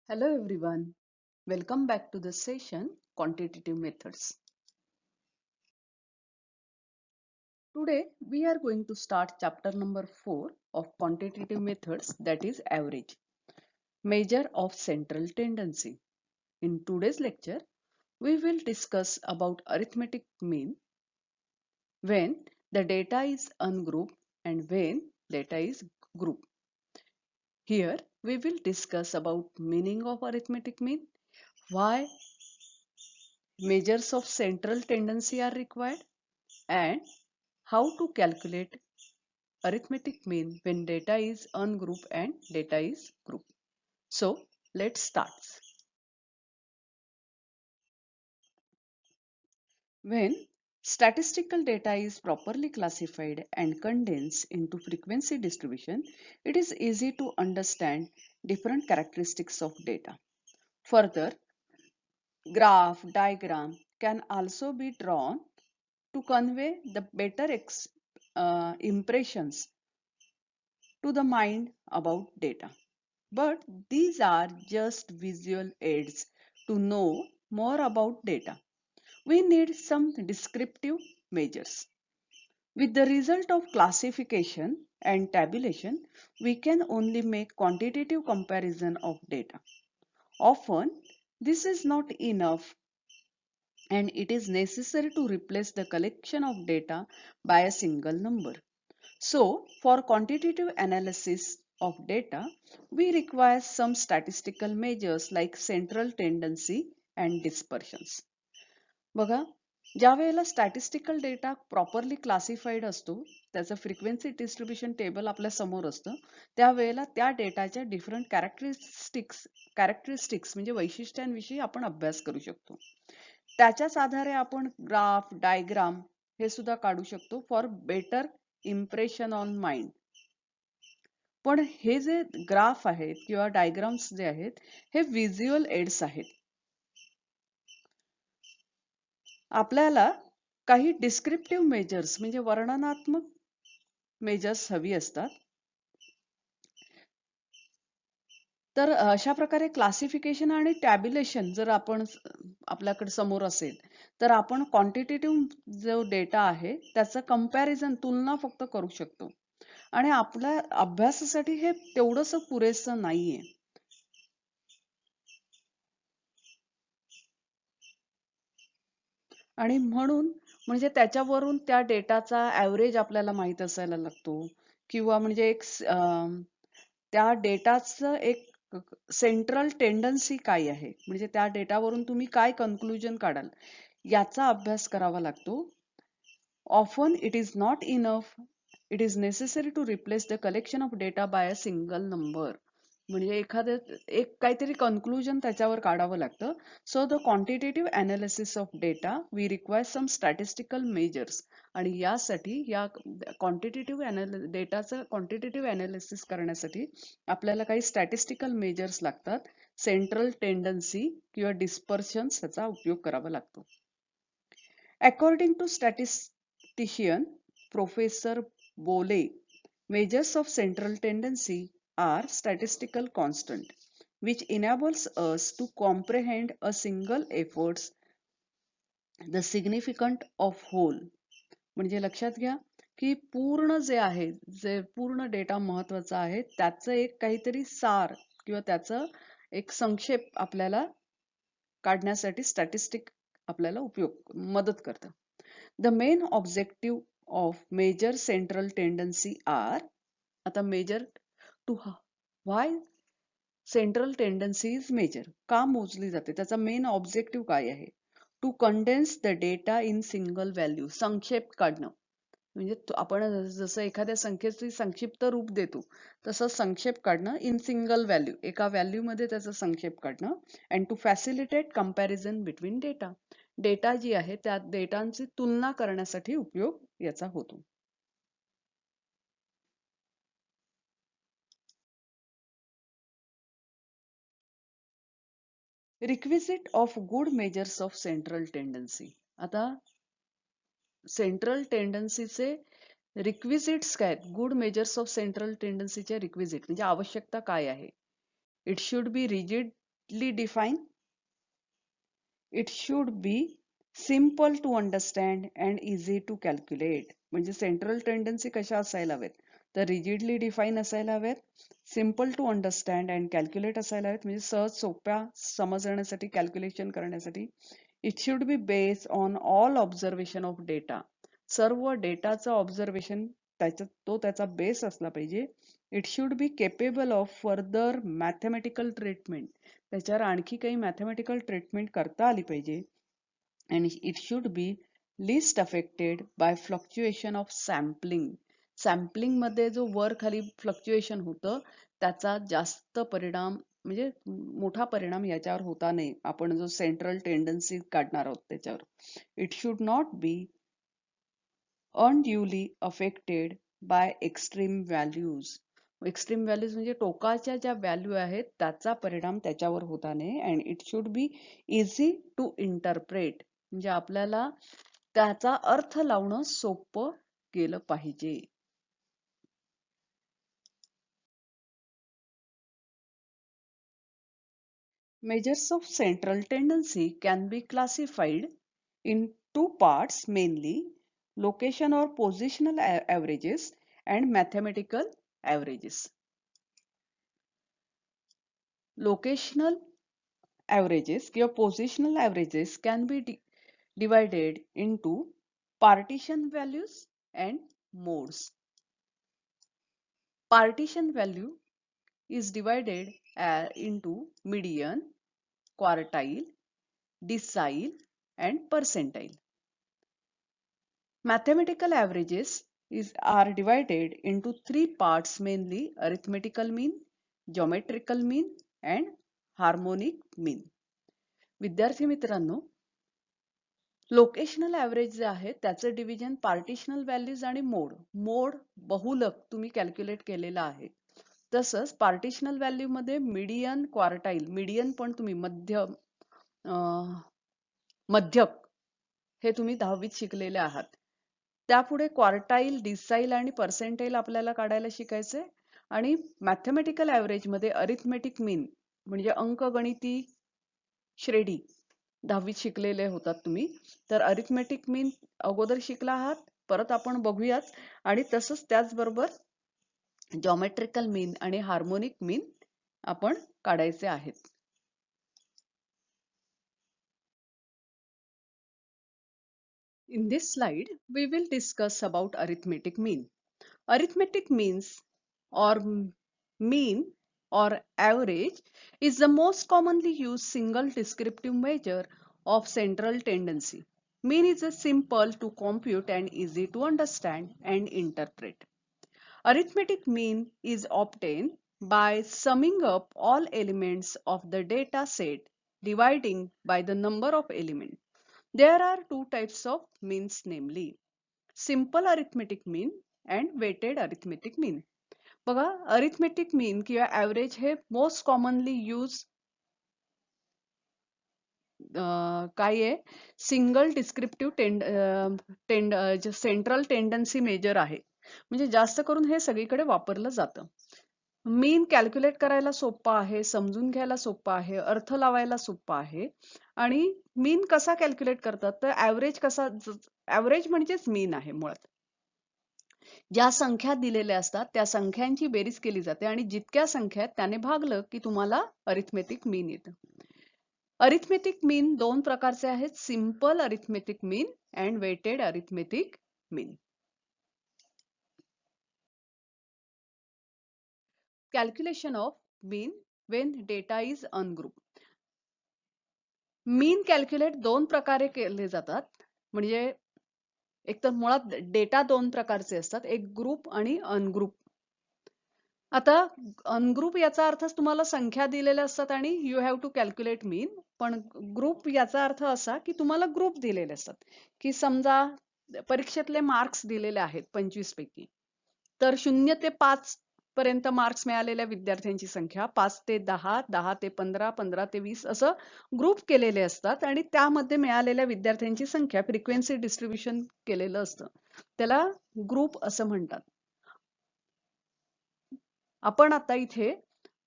Hello everyone, welcome back to the session Quantitative Methods. Today we are going to start chapter number 4 of Quantitative Methods, that is average, measure of central tendency. In today's lecture, we will discuss about arithmetic mean when the data is ungrouped and when data is grouped. Here we will discuss about meaning of arithmetic mean, why measures of central tendency are required, and how to calculate arithmetic mean when data is ungrouped and data is grouped. So let's start. When statistical data is properly classified and condensed into frequency distribution, it is easy to understand different characteristics of data. Further, graph, diagram can also be drawn to convey the better impressions to the mind about data. But these are just visual aids to know more about data. We need some descriptive measures. With the result of classification and tabulation, we can only make quantitative comparison of data. Often, this is not enough and it is necessary to replace the collection of data by a single number. So, for quantitative analysis of data, we require some statistical measures like central tendency and dispersions. बघा, ज्या वेळेला statistical data properly classified असतो, त्याचं frequency distribution table आपल्या समोर असतं, त्यावेळेला त्या डेटाच्या डिफरंट कॅरेक्टरिस्टिक्स म्हणजे वैशिष्ट्यांविषयी आपण अभ्यास करू शकतो. त्याच्याच आधारे आपण ग्राफ, डायग्राम हे सुद्धा काढू शकतो for better impression on mind. पण हे जे ग्राफ आहेत किंवा डायग्राम्स जे आहेत हे व्हिज्युअल एड्स आहेत. आपल्याला काही डिस्क्रिप्टिव्ह मेजर्स म्हणजे वर्णनात्मक मेजर्स हवी असतात. तर अशा प्रकारे क्लासिफिकेशन आणि टॅब्युलेशन जर आपण आपल्याकडे समोर असेल तर आपण क्वांटिटेटिव्ह जो डेटा आहे त्याचं कंपॅरिझन तुलना फक्त करू शकतो आणि आपल्या अभ्यासासाठी हे तेवढंसं पुरेसं नाहीये. आणि म्हणून म्हणजे त्याच्यावरून त्या डेटाचा ऍव्हरेज आपल्याला माहित असायला लागतो किंवा म्हणजे त्या डेटाचं एक सेंट्रल टेंडन्सी काय आहे, म्हणजे त्या डेटावरून तुम्ही काय कन्क्लुजन काढाल याचा अभ्यास करावा लागतो. Often it is not enough, it is necessary to replace the collection of data by a single number. म्हणजे एखादं एक काहीतरी कन्क्लुजन त्याच्यावर काढावं लागतं. So the quantitative analysis of data we require some statistical measures. आणि यासाठी या क्वांटिटेटिव्ह डेटाचं क्वांटिटेटिव्ह अनालिसिस करण्यासाठी आपल्याला काही स्टॅटिस्टिकल मेजर्स लागतात. सेंट्रल टेंडन्सी किंवा डिस्पर्शन याचा उपयोग करावा लागतो. According to statistician Professor Bolle, measures of central tendency are statistical constant, which enables us to comprehend a single efforts the significant of whole. म्हणजे लक्षात घ्या की पूर्ण जे आहे, जे पूर्ण डेटा महत्वाचा आहे त्याचं एक काहीतरी सार किंवा त्याचं एक संक्षेप आपल्याला काढण्यासाठी स्टॅटिस्टिक आपल्याला मदत करतं. The main objective of major central tendency are, आता measure to why central tendency is measure, का मोजली जाते, त्याचा मेन ऑब्जेक्टिव्ह काय आहे? To condense the data in single value, संक्षेप काढणं. म्हणजे आपण जसं एखाद्या संख्येचे संक्षिप्त रूप देतो तसं संक्षेप काढणं इन सिंगल व्हॅल्यू, एका व्हॅल्यू मध्ये त्याचा संक्षेप काढणं. And to facilitate comparison between data, data जी आहे त्या डेटांची तुलना करण्यासाठी उपयोग याचा होतो. Requisite of good measures of central tendency. आता सेंट्रल टेंडन्सीचे रिक्विजिट्स काय आहेत? गुड मेजर्स ऑफ सेंट्रल टेंडन्सीचे रिक्विजिट म्हणजे आवश्यकता काय आहे? It should be rigid rigidly defined. It should be simple to understand and easy to calculate. म्हणजे सेंट्रल टेंडन्सी कशा असायला हव्यात, तर रिजिडली डिफाईन असायला हव्यात, simple to understand and calculate असायला हव्यात, म्हणजे सहज सोप्या समजण्यासाठी कॅल्क्युलेशन करण्यासाठी. It should be based on all observation of data. सर्व डेटाचं ऑब्झर्वेशन त्याचा बेस असला पाहिजे. It should be capable of further mathematical treatment. त्याच्यावर आणखी काही मॅथमॅटिकल ट्रीटमेंट करता आली पाहिजे. And it should be least affected by fluctuation of sampling. Sampling मध्ये जो वर खाली फ्लक्च्युएशन होतं त्याचा जास्त परिणाम म्हणजे मोठा परिणाम याच्यावर होता नाही. आपण जो सेंट्रल टेंडन्सी काढणार आहोत त्याच्यावर. It should not be unduly affected by extreme values. Extreme values म्हणजे टोकाच्या ज्या व्हॅल्यू आहेत त्याचा परिणाम त्याच्यावर होता नये. And it should be easy to interpret. म्हणजे आपल्याला त्याचा अर्थ लावणं सोपं केलं पाहिजे. Measures of central tendency can be classified in two parts mainly: location or positional averages and mathematical averages. Locational averages किंवा positional averages can be divided into partition values and modes. Partition value is divided into median, quartile, decile and percentile. Mathematical averages are divided into three parts mainly: arithmetical mean, geometrical mean and harmonic mean. विद्यार्थी मित्रांनो, locational average जे आहे त्याचं division पार्टिशनल values आणि मोड बहुलक तुम्ही calculate केलेला आहे. तसंच पार्टिशनल व्हॅल्यू मध्ये मीडियन, क्वार्टाईल, मीडियन पण तुम्ही मध्यक हे तुम्ही 10वीत शिकलेले आहात. त्यापुढे क्वार्टाईल, डिसाईल आणि पर्सेंटाईल आपल्याला काढायला शिकायचंय. आणि मॅथमॅटिकल ॲव्हरेज मध्ये अरिथमेटिक मीन म्हणजे अंकगणिती श्रेणी 10वीत शिकलेले होतात तुम्ही. तर अरिथमेटिक मीन अगोदर शिकला आहात, परत आपण बघूयाच. आणि तसंच त्याचबरोबर जॉमेट्रिकल मीन आणि हार्मोनिक मीन आपण काढायचे आहेत. In this slide, we will discuss about arithmetic mean. Arithmetic means or mean or average is the most commonly used single descriptive measure of central tendency. Mean is a simple to compute and easy to understand and interpret. Arithmetic mean is obtained by summing up all elements of the data set, dividing by the number of elements. There are two types of means, namely simple arithmetic mean and weighted arithmetic mean. बघा, arithmetic mean किंवा average हे most commonly use काय आहे, single descriptive central tendency measure आहे. म्हणजे जास्त करून हे सगळीकडे वापरलं जातं. मीन कॅल्क्युलेट करायला सोपं आहे, समजून घ्यायला सोपं आहे, अर्थ लावायला सोपं आहे. आणि मीन कसा कॅल्क्युलेट करतात, तर ॲव्हरेज म्हणजेच मीन आहे मुळात. ज्या संख्या दिलेल्या असतात त्या संख्यांची बेरीज केली जाते आणि जितक्या संख्या त्याने भागलं की तुम्हाला अरिथमेटिक मीन येतं. अरिथमेटिक मीन दोन प्रकारचे आहेत: simple arithmetic mean and weighted arithmetic mean. Calculation of mean when data is ungroup. Mean calculate दोन प्रकारे केले जातात. म्हणजे एक तर मुळात डेटा दोन प्रकारचे असतात, एक ग्रुप आणि अनग्रुप. आता अनग्रुप याचा अर्थच तुम्हाला संख्या दिलेल्या असतात आणि यू हॅव टू कॅल्क्युलेट मीन. पण ग्रुप याचा अर्थ असा की तुम्हाला ग्रुप दिलेले असतात. की समजा परीक्षेतले मार्क्स दिलेले आहेत 25 पैकी, तर 0 ते 5 पर्यंत मार्क्स मिळालेल्या विद्यार्थ्यांची संख्या 5 ते 10, 10 ते 15, 15 ते 20 असं ग्रुप केलेले असतात. आणि त्यामध्ये मिळालेल्या विद्यार्थ्यांची संख्या फ्रिक्वेन्सी डिस्ट्रीब्युशन केलेलं असतं, त्याला ग्रुप असं म्हणतात. आपण आता इथे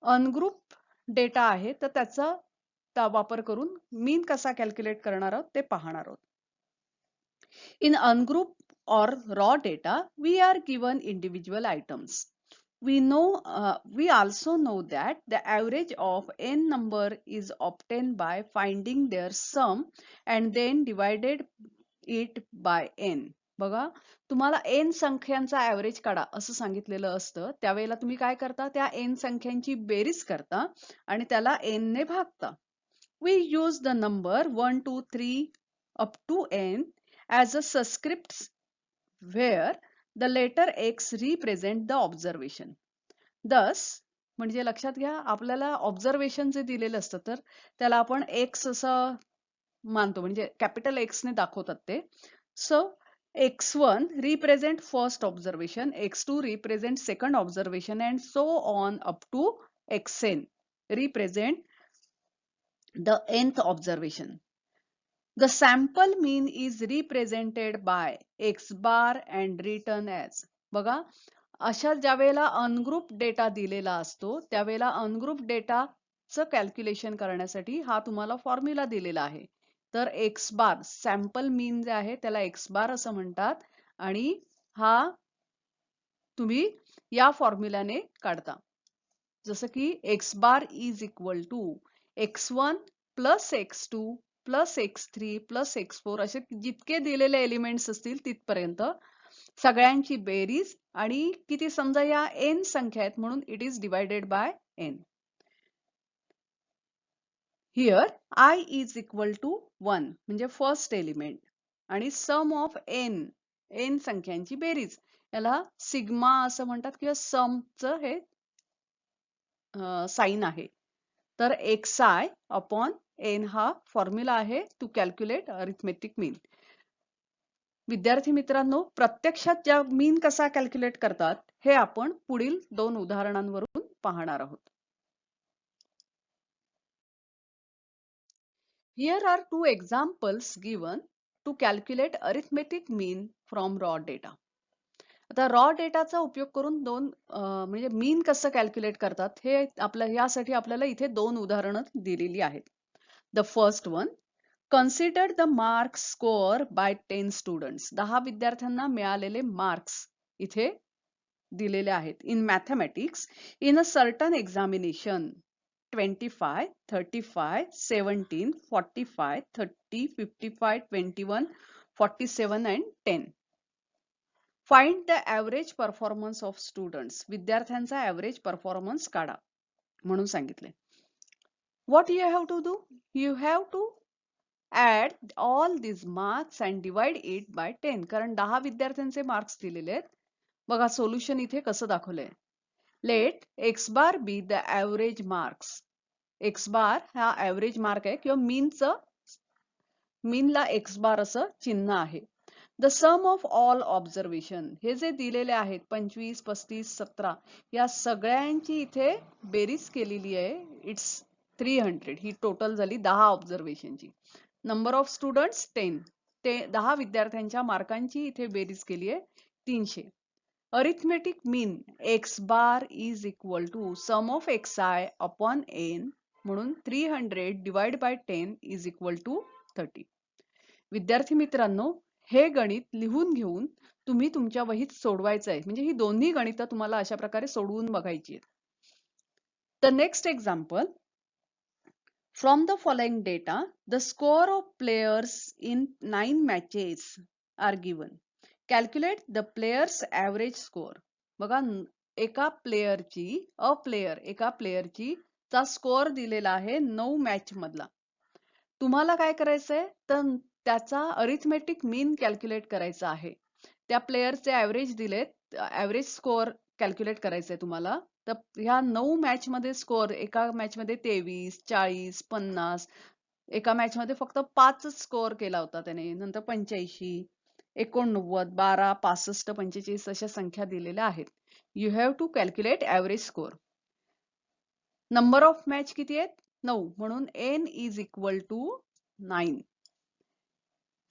अनग्रुप डेटा आहे तर त्याचा वापर करून मीन कसा कॅल्क्युलेट करणार आहोत ते पाहणार आहोत. In ungroup or raw data, we are given individual items. We also know that the average of n number is obtained by finding their sum and then divided it by n. बघा, तुम्हाला n संख्यांचा average काढा असं सांगितलेलं असतं. त्यावेळेला तुम्ही काय करता, त्या n संख्यांची बेरीज करता आणि त्याला n ने भागता. We use the number 1, 2, 3 up to n as a subscripts where the letter x represent the observation. Thus, म्हणजे लक्षात घ्या, आपल्याला ऑब्झर्वेशन जे दिलेलं असतं तर त्याला आपण x असं मानतो, म्हणजे कॅपिटल x ने दाखवतात ते. So x1 represent first observation, x2 represent second observation and so on up to xn represent the nth observation. The sample mean is represented by x bar and written as. बघा, अशा ज्या वेळेला ungroup data दिलेला असतो त्यावेळेला ungroup डेटाचं calculation करण्यासाठी हा तुम्हाला फॉर्म्युला दिलेला आहे. तर एक्स बार सॅम्पल मीन जे आहे त्याला एक्स बार असं म्हणतात आणि हा तुम्ही या फॉर्म्युल्याने काढता. जसं की x bar is equal to x1 plus x2 plus x3 plus x4 असे जितके दिलेले एलिमेंट्स असतील तिथपर्यंत सगळ्यांची बेरीज आणि किती समजा या n संख्या आहेत म्हणून it is divided by n. Here I is equal to 1 म्हणजे फर्स्ट एलिमेंट आणि सम ऑफ n संख्यांची बेरीज याला सिग्मा असं म्हणतात किंवा समचं हे साइन आहे. तर xi अपॉन n हा फॉर्म्युला आहे टू कॅल्क्युलेट अरिथमेटिक मीन. विद्यार्थी मित्रांनो, प्रत्यक्षात ज्या मीन कसा कॅल्क्युलेट करतात हे आपण पुढील 2 उदाहरणांवरून पाहणार आहोत. Here are 2 examples given to calculate arithmetic mean from raw data. आता रॉ डेटाचा उपयोग करून म्हणजे मीन कसं कॅल्क्युलेट करतात हे यासाठी आपल्याला इथे 2 उदाहरणं दिलेली आहेत. The first one, consider the marks score by 10 students. 10 विद्यार्थ्यांना मिळालेले मार्क्स इथे दिलेले आहेत. In mathematics in a certain examination 25, 35, 17, 45, 30, 55, 21, 47 and 10. Find the average performance of students. विद्यार्थ्यांचा average performance काढा म्हणून सांगितले. What you have to do? You have to add all these marks and divide it by 10. कारण 10 विद्यार्थ्यांचे marks दिलेले आहेत. बघा solution इथे कसं दाखवलंय. Let x bar be the average marks. x bar हा average मार्क आहे किंवा मीनला x bar असं चिन्ह आहे. The sum of all observation हे जे दिलेले आहेत 25, 35, 17 या सगळ्यांची इथे बेरीज केलेली आहे. इट्स 300. ही टोटल झाली 10 ऑब्झर्वेशनची. Number of students 10. ते 10 विद्यार्थ्यांच्या मार्कांची इथे बेरीज केली आहे 300. Arithmetic mean x bar is equal to sum of xi upon n म्हणून 300 divide by 10 is equal to 30. विद्यार्थी मित्रांनो, हे गणित लिहून घेऊन तुम्ही तुमच्या वहीत सोडवायचं आहे. म्हणजे ही दोन्ही गणितं तुम्हाला अशा प्रकारे सोडवून बघायची आहेत. The next example, from the following data the score of players in 9 matches are given. Calculate the players average score. बघा, एका प्लेयरची चा स्कोअर दिलेला आहे 9 मॅच मधला. तुम्हाला काय करायचंय तर त्याचा अरिथमेटिक मीन कॅल्क्युलेट करायचा आहे. त्या प्लेयरचे ऍव्हरेज दिलेत, ऍव्हरेज स्कोअर कॅल्क्युलेट करायचंय तुम्हाला. तर ह्या 9 मॅच मध्ये स्कोअर, एका मॅच मध्ये 23, 40, 50, एका मॅच मध्ये फक्त 5 स्कोअर केला होता त्याने, नंतर 85, 89, 12, 65, 45 अशा संख्या दिलेल्या आहेत. You have to calculate average score. Number of match किती आहेत? 9 म्हणून n is equal to 9.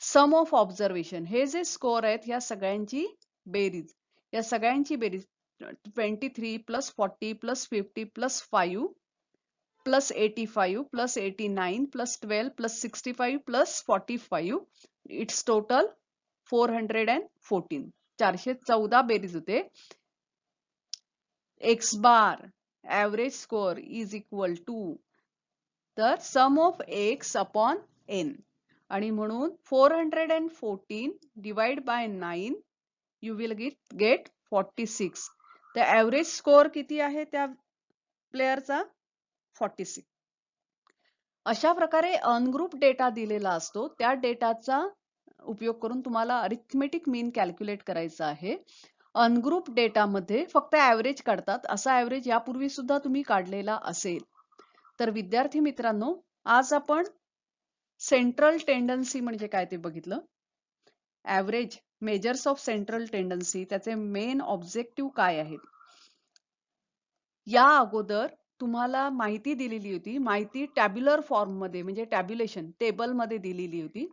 Sum of observation हे जे स्कोअर आहेत या सगळ्यांची बेरीज 23 plus 40 plus 50 plus 5 plus 85 plus 89 plus 12 plus 65 plus 45, it's total 414. 414 बेरीज होते. X bar average score is equal to तर सम ऑफ x अपॉन n आणि म्हणून 414 divide by 9 you will get 46. तर ऍव्हरेज स्कोअर किती आहे त्या प्लेयरचा? 46. अशा प्रकारे अनग्रुप डेटा दिलेला असतो. त्या डेटाचा उपयोग करून तुम्हाला अरिथमेटिक मीन कॅल्क्युलेट करायचा आहे. अनग्रुप डेटामध्ये फक्त ऍव्हरेज काढतात. असा ऍव्हरेज यापूर्वी सुद्धा तुम्ही काढलेला असेल. तर विद्यार्थी मित्रांनो, आज आपण सेंट्रल टेंडन्सी म्हणजे काय ते बघितलं. Average measures of central tendency, त्याचे मेन ऑब्जेक्टिव्ह काय आहेत. या अगोदर तुम्हाला माहिती दिलेली होती. माहिती टॅब्युलर फॉर्म मध्ये म्हणजे टॅब्युलेशन टेबल मध्ये दिलेली होती.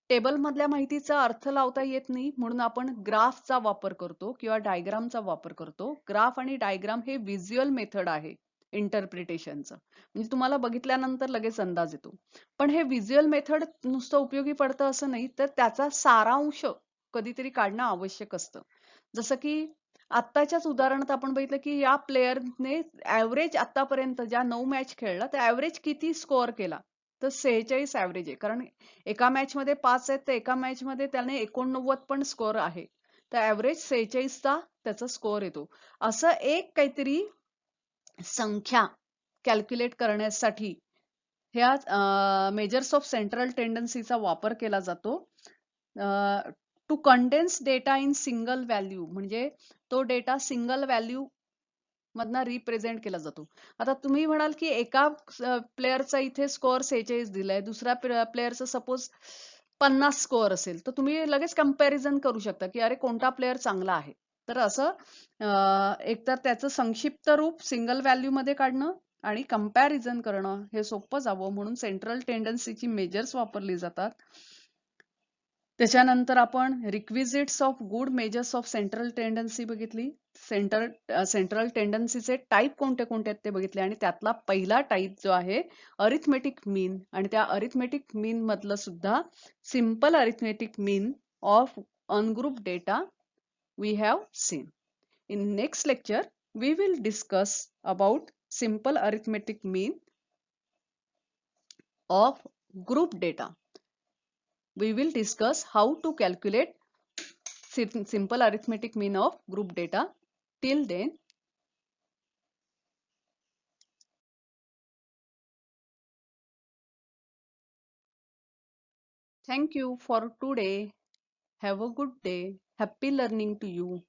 टेबल मधल्या माहितीचा अर्थ लावता येत नाही म्हणून आपण ग्राफचा वापर करतो किंवा डायग्रामचा वापर करतो. ग्राफ आणि डायग्राम हे व्हिज्युअल मेथड आहे इंटरप्रिटेशनचं, म्हणजे तुम्हाला बघितल्यानंतर लगेच अंदाज येतो. पण हे व्हिज्युअल मेथड नुसतं उपयोगी पडतं असं नाही, तर त्याचा सारांश कधीतरी काढणं आवश्यक असतं. जसं की आत्ताच्याच उदाहरणात आपण बघितलं की या प्लेयरने ऍव्हरेज आतापर्यंत ज्या 9 मॅच खेळला तर ऍव्हरेज किती स्कोअर केला, तर 46 ऍव्हरेज आहे. कारण एका मॅच मध्ये 5 आहेत, तर एका मॅच मध्ये त्याने 89 पण स्कोअर आहे. तर ऍव्हरेज 46चा त्याचा स्कोअर येतो. असं एक काहीतरी संख्या कॅल्क्युलेट करण्यासाठी ह्या मेजर्स ऑफ सेंट्रल टेंडन्सीचा वापर केला जातो. To condense data in single value, म्हणजे तो डेटा सिंगल व्हॅल्यू मधनं रिप्रेझेंट केला जातो. आता तुम्ही म्हणाल की एका प्लेअरचा इथे स्कोअर 46 दिलाय, दुसऱ्या प्लेअरचा सपोज 50 स्कोअर असेल, तर तुम्ही लगेच कंपॅरिझन करू शकता की अरे कोणता प्लेअर चांगला आहे. तर असं एकतर त्याचं संक्षिप्त रूप सिंगल व्हॅल्यू मध्ये काढणं आणि कंपॅरिझन करणं हे सोपं जावं म्हणून सेंट्रल टेंडन्सीची मेजर्स वापरली जातात. त्याच्यानंतर आपण requisites of good measures of central tendency बघितली. सेंट्रल टेंडन्सीचे टाईप कोणते कोणते आहेत ते बघितले आणि त्यातला पहिला टाईप जो आहे अरिथमेटिक मीन, आणि त्या अरिथमेटिक मीन मधलं सुद्धा simple arithmetic mean of ungroup data we have seen. In next lecture, we will discuss about simple arithmetic mean of group data. We will discuss how to calculate simple arithmetic mean of group data. Till then, thank you for today. Have a good day. Happy learning to you.